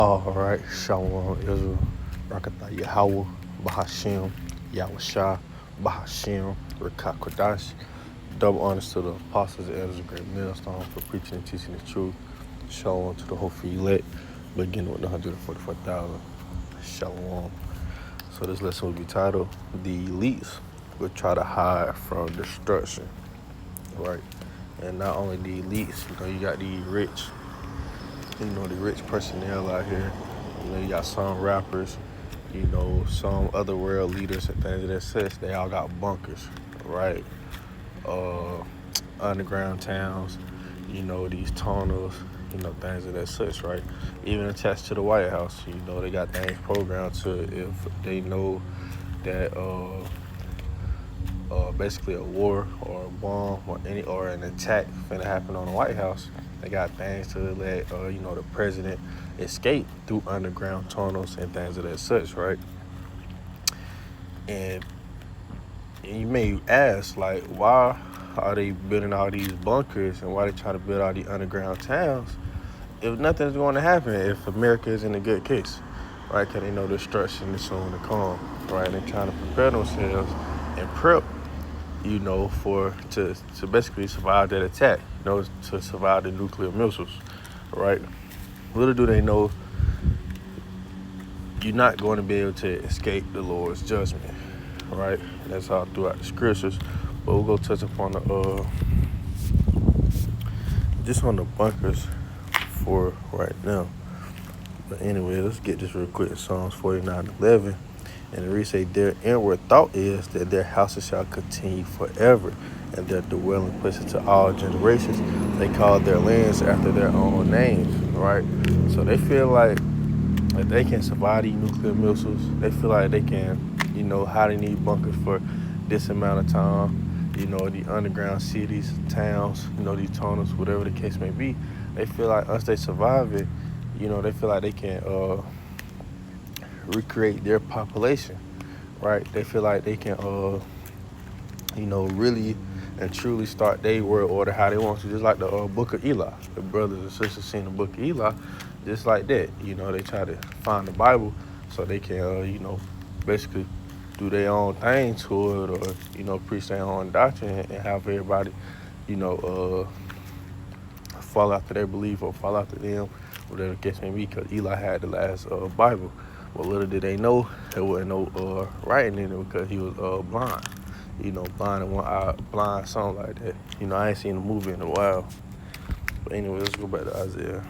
All right, Shalom Israel, Rakatha Yahweh, Bahashim, Yahushua, Bahashim, Rakat Kodash. Double honors to the apostles and elders of Great Millstone for preaching and teaching the truth. Shalom to the hopeful elect, beginning with the 144,000. Shalom. So this lesson will be titled, The Elites Will Try to Hide from Destruction. Right? And not only the elites, you got the rich, the rich personnel out here. You got some rappers, some other world leaders and things of that such. They all got bunkers, right? Uh, Underground towns, these tunnels, things of that such, right? Even attached to the White House, they got things programmed to if they know that basically a war or a bomb or an attack finna happen on the White House. They got things to let the president escape through underground tunnels and things of that such, right? And you may ask, like, why are they building all these bunkers and why they try to build all these underground towns if nothing's going to happen, if America is in a good case, right? Because they know destruction is soon to come, right? And they're trying to prepare themselves and prep, to basically survive that attack, to survive the nuclear missiles, right? Little do they know, you're not going to be able to escape the Lord's judgment, right? And that's all throughout the scriptures. But we'll go touch upon just on the bunkers for right now. But anyway, let's get this real quick. Psalms 49:11. And the reads say, their inward thought is that their houses shall continue forever, and their dwelling places to all generations. They call their lands after their own names, right? So they feel like if they can survive these nuclear missiles, they feel like they can, hide in these bunkers for this amount of time, the underground cities, towns, these tunnels, whatever the case may be. They feel like once they survive it, they feel like they can recreate their population, right? They feel like they can, really and truly start their world order how they want to, just like the Book of Eli. The brothers and sisters seen the Book of Eli, just like that. They try to find the Bible so they can, basically do their own thing to it, or preach their own doctrine and have everybody, fall after their belief or fall after them, whatever the case may be, because Eli had the last Bible. But little did they know there wasn't no writing in it because he was blind. Blind in one eye, blind, something like that. I ain't seen the movie in a while. But anyway, let's go back to Isaiah.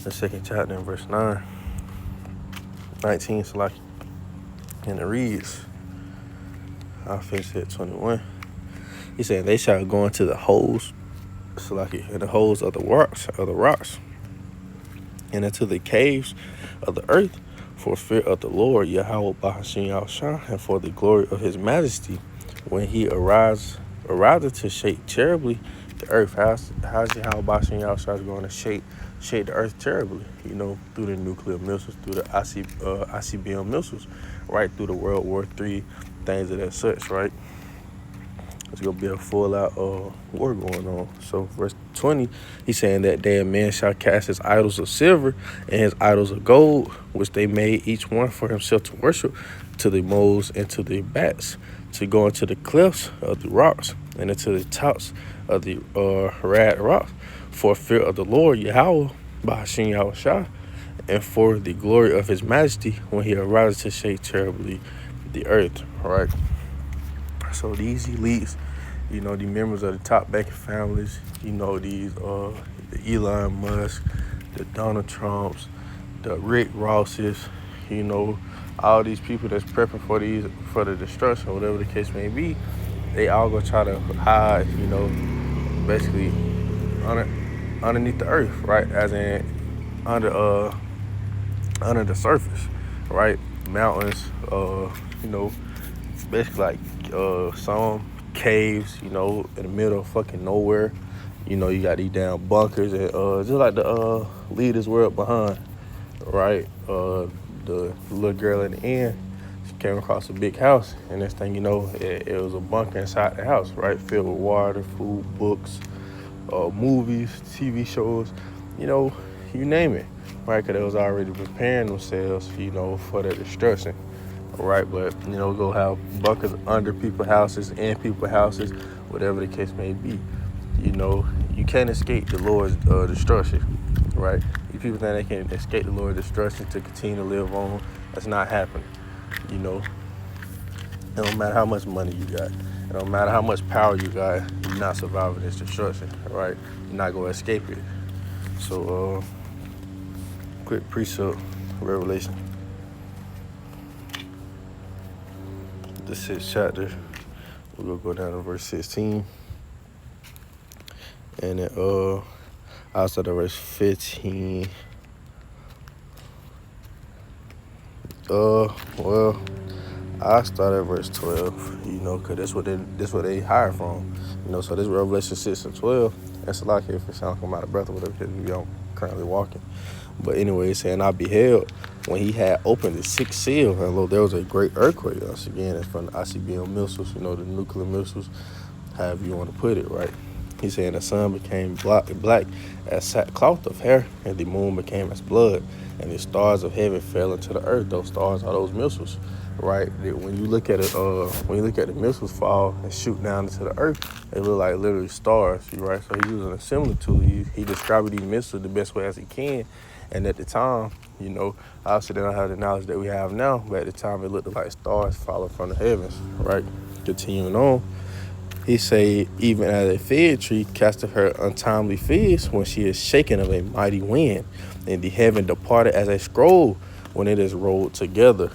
The second chapter in verse 19, Salaki. And it reads, I'll finish it at 21. He said, they shall go into the holes, Salaki, in the holes of the rocks, and into the caves of the earth, for fear of the Lord, Yahweh Bahashim Yahushua, and for the glory of his majesty, when he arises to shake terribly the earth. How's Yahweh Bahashim Yahushua going to shake the earth terribly? Through the nuclear missiles, through the ICBM missiles, right, through the World War III, things of that such, right? There's going to be a full-out war going on. So verse 20, he's saying that day a man shall cast his idols of silver and his idols of gold, which they made each one for himself to worship, to the moles and to the bats, to go into the cliffs of the rocks and into the tops of the rad rocks, for fear of the Lord, Yahweh, Bahashim Yahushua, and for the glory of his majesty, when he arises to shake terribly the earth, right? So these elites, the members of the top banking families, these the Elon Musk, the Donald Trumps, the Rick Rosses, all these people that's prepping for the destruction, whatever the case may be, they all gonna try to hide, basically underneath the earth, right? As in under the surface, right? Mountains, basically like some caves, in the middle of fucking nowhere. You got these damn bunkers and just like the leaders were up behind, right? The little girl in the end, she came across a big house, and next thing you know, it was a bunker inside the house, right? Filled with water, food, books, movies, TV shows, you know, you name it, right? Because they was already preparing themselves, you know, for the destruction, right? But, you know, go have bunkers under people's houses, in people's houses, whatever the case may be. You know, you can't escape the Lord's destruction, right? You people think they can escape the Lord's destruction to continue to live on. That's not happening, you know. It don't matter how much money you got. It don't matter how much power you got. You're not surviving this destruction, right? You're not going to escape it. So, quick precept, Revelation, the 6th chapter. We're going to go down to verse 16. And then, I'll start at verse 15. Well, I start at verse 12, you know, because that's what they hire from. You know, so this Revelation 6 and 12, that's a lot here if it sounds like I'm out of breath or whatever, because we don't currently walking. But anyway, it's saying, I beheld when he had opened the 6th seal, and lo, there was a great earthquake. Once again, it's from the ICBM missiles, you know, the nuclear missiles, however you want to put it, right? He's saying the sun became black as sackcloth of hair, and the moon became as blood, and the stars of heaven fell into the earth. Those stars are those missiles, right? When you look at it, when you look at the missiles fall and shoot down into the earth, they look like literally stars, right? So he's using a similitude. He described these missiles the best way as he can, and at the time, you know, obviously they don't have the knowledge that we have now, but at the time it looked like stars falling from the heavens, right? Continuing on. He say, even as a fig tree casteth her untimely figs when she is shaken of a mighty wind, and the heaven departed as a scroll when it is rolled together,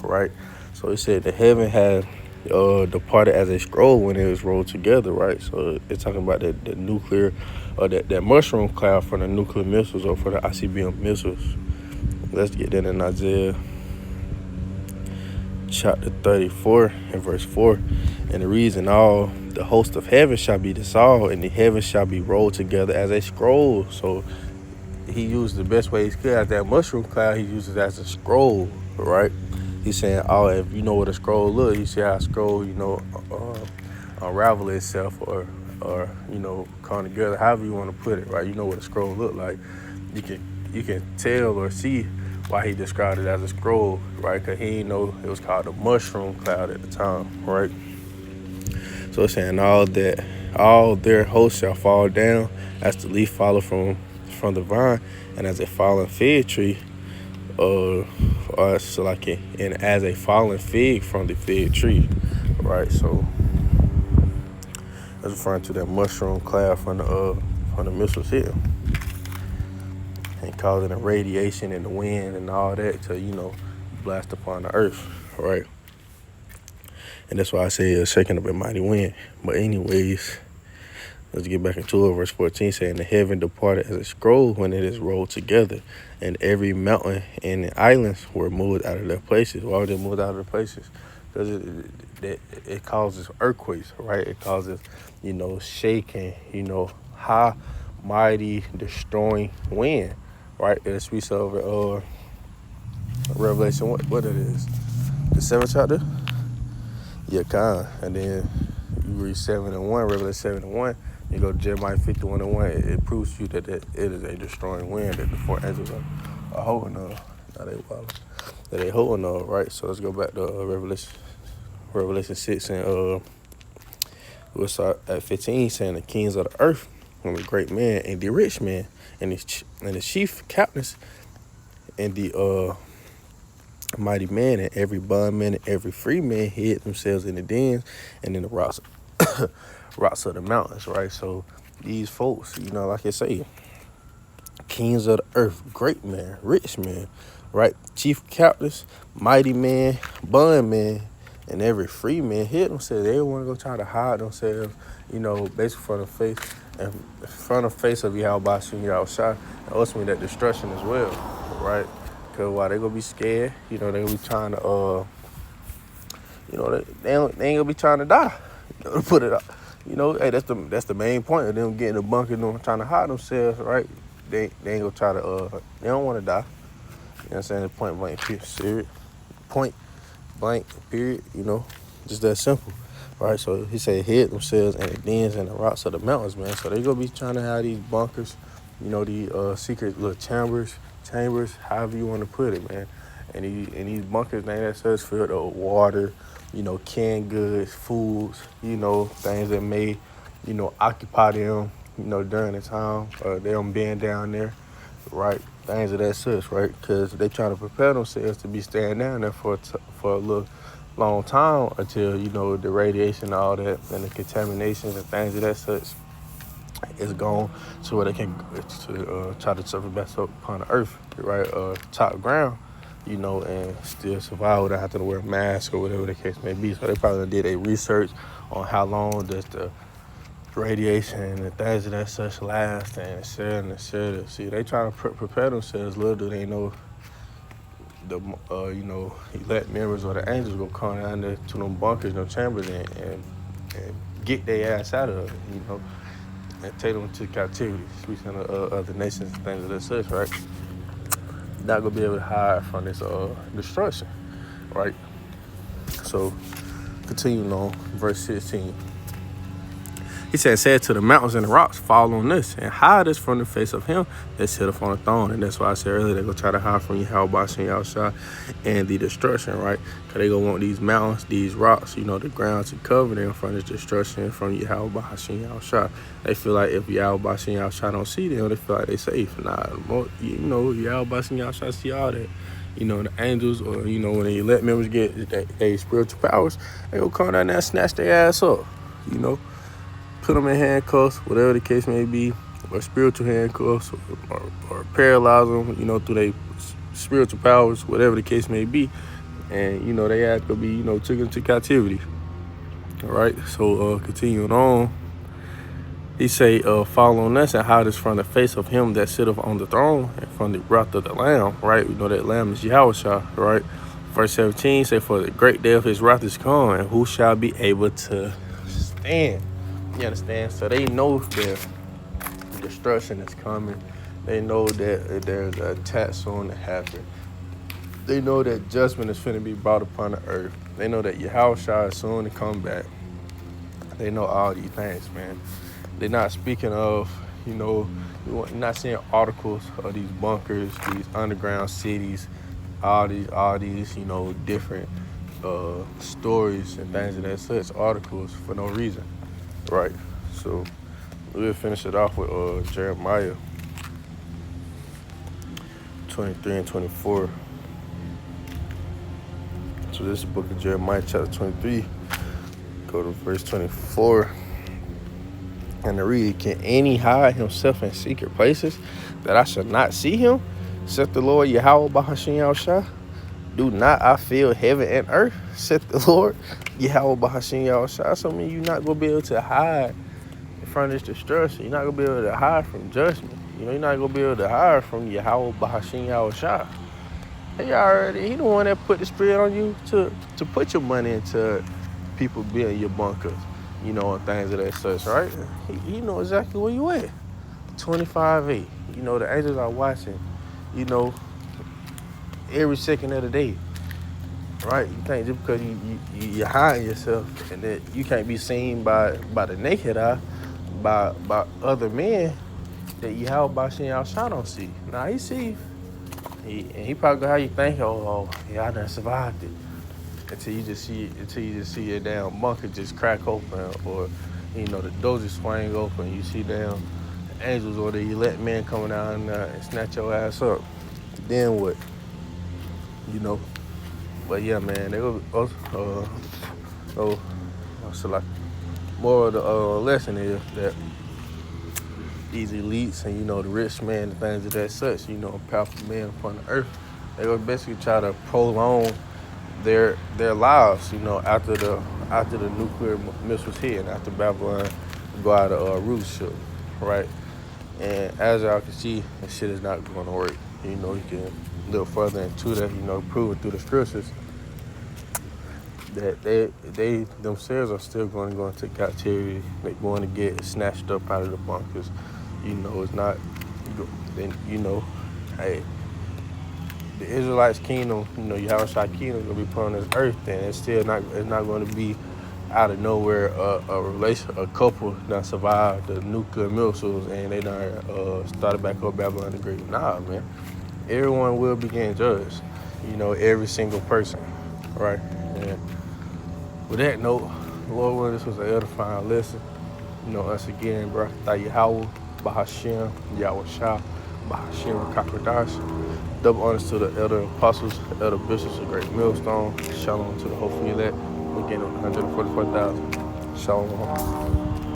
right? So he said the heaven had departed as a scroll when it was rolled together, right? So it's talking about the nuclear, or that mushroom cloud for the nuclear missiles or for the ICBM missiles. Let's get that in Isaiah chapter 34 and verse 4. And the reason all the host of heaven shall be dissolved, and the heavens shall be rolled together as a scroll. So he used the best way he could as that mushroom cloud. He uses it as a scroll, right? He's saying, oh, if you know what a scroll looks, you see how a scroll, you know, unravel itself or you know, come together, however you want to put it, right? You know what a scroll look like. You can tell or see why he described it as a scroll, right? Because he didn't know it was called a mushroom cloud at the time, right? So it's saying all their hosts shall fall down as the leaf falleth from the vine, and as a fallen fig tree, and as a fallen fig from the fig tree, right? So that's referring to that mushroom cloud from the missiles here, and causing the radiation and the wind and all that to, you know, blast upon the earth, right? And that's why I say a shaking of a mighty wind. But anyways, let's get back into it. Verse 14 saying, the heaven departed as a scroll when it is rolled together, and every mountain and the islands were moved out of their places. Why were they moved out of their places? Because it causes earthquakes, right? It causes, you know, shaking, you know, high, mighty, destroying wind, right? It speaks of Revelation, what it is? The 7th chapter? Yeah, kind. And then you read 7 and 1, Revelation 7 and 1, you go to Jeremiah 51 and 1, it proves to you that it is a destroying wind that the 4 angels are holding on. That they holding on, right? So let's go back to Revelation 6, and we'll start at 15, saying the kings of the earth, and the great man, and the rich man, and the chief captains, and the mighty man, and every bondman and every free man hid themselves in the dens and in the rocks of the mountains, right? So these folks, you know, like I say, kings of the earth, great man, rich man, right? Chief captains, mighty man, bondman, and every free man hid themselves. They want to go try to hide themselves, you know, basically from the face of Yahweh Shem Yahushua, and ultimately that destruction as well, right? Because why they gonna be scared? You know, they gonna be trying to, you know, they ain't gonna be trying to die. You know, to put it up, you know, hey, that's the main point of them getting a bunker and trying to hide themselves, right? They ain't gonna try to, they don't want to die. You know what I'm saying? The point blank period, point blank period. You know, just that simple, right? So he said hid themselves in the dens and the rocks of the mountains, man. So they gonna be trying to have these bunkers, the secret little chambers, however you want to put it, man. And these bunkers, man, that's us filled with water, canned goods, foods, things that may, occupy them, during the time they don't been down there, right? Things of that such, right? Because they trying to prepare themselves to be staying down there for a little long time until, the radiation and all that and the contaminations and things of that such is gone, so where they can try to surface back up upon the earth, right? Top ground, and still survive without having to wear a mask or whatever the case may be. So they probably did a research on how long does the radiation and things of that such last, and et cetera. See, they trying to prepare themselves. Little do they know the elect members or the angels gonna come down there to them bunkers, them chambers, and get their ass out of it, and take them to captivity, speaking of other nations and things of that such, right? You're not gonna be able to hide from this destruction, right? So, continuing on, verse 16. He said to the mountains and the rocks, fall on us and hide us from the face of him that sitteth on the throne. And that's why I said earlier, they're going to try to hide from Yahweh Bashim Yahushua and the destruction, right? Because they're going to want these mountains, these rocks, the ground to cover them from this destruction from Yahweh Bashim Yahushua. They feel like if Yahweh Bashim Yahushua don't see them, they feel like they're safe. Nah, Yahweh Bashim Yahushua see all that. The angels, or, when they let members get their spiritual powers, they going to come down there and snatch their ass up, put them in handcuffs, whatever the case may be, or spiritual handcuffs, or paralyze them, through their spiritual powers, whatever the case may be. And, they have to be, taken into captivity. All right, so continuing on, he say, fall on us and hide us from the face of him that sitteth on the throne and from the wrath of the Lamb, right? We know that Lamb is Yahushua, right? Verse 17 say, for the great day of his wrath is come, and who shall be able to stand? You understand? So they know that destruction is coming. They know that there's an attack soon to happen. They know that judgment is finna be brought upon the earth. They know that Yahushua is soon to come back. They know all these things, man. They're not speaking of, you're not seeing articles of these bunkers, these underground cities, all these, different stories and things of that such, articles for no reason. Right, so we'll finish it off with Jeremiah 23 and 24. So this is the book of Jeremiah chapter 23. Go to verse 24. And to read, can any hide himself in secret places that I shall not see him? Saith the Lord Yahweh B'Hashim Yahushua. Do not I feel heaven and earth, saith the Lord Yahweh B'Hashim Yahushua. So you're not going to be able to hide from this destruction. You're not going to be able to hide from judgment. You're not going to be able to hide from Yahweh B'Hashim Yahushua. He the one that put the spirit on you to put your money into people being your bunkers, and things of that such, right? He know exactly where you at. 25-8. The angels are watching, every second of the day, right? You think just because you're hiding yourself and that you can't be seen by the naked eye, by other men, that you have by seeing outside don't see. Now he see, he probably how you think, yeah, I done survived it. Until you just see your damn bunker just crack open, or the doors just swing open. You see damn angels or the elect men coming down and snatch your ass up. Then what? But yeah, man, they go. So like, more of the lesson is that these elites and the rich man, the things of that such, powerful men upon the earth, they will basically try to prolong their lives, after the nuclear missiles hit and after Babylon go out of rulership, right? And as y'all can see, this shit is not going to work. You can look further into that, prove it through the scriptures that they themselves are still going to go into captivity. They're going to get snatched up out of the bunkers. It's not, hey, the Israelites' kingdom, Yahushua kingdom is going to be put on this earth, and it's not going to be out of nowhere, a couple that survived the nuclear missiles and they done started back up Babylon the Great. Nah, man. Everyone will be getting judged. You know, every single person, right? And with that note, Lord willing, this was an edifying lesson. You know, us again, Barakatah Yahweh, Bahashem, Yahweh Shah, Bahashem, Kakradash. Double honors to the elder apostles, elder bishops of Great Millstone. Shalom to the whole elect. We're getting on 144,000. Shalom.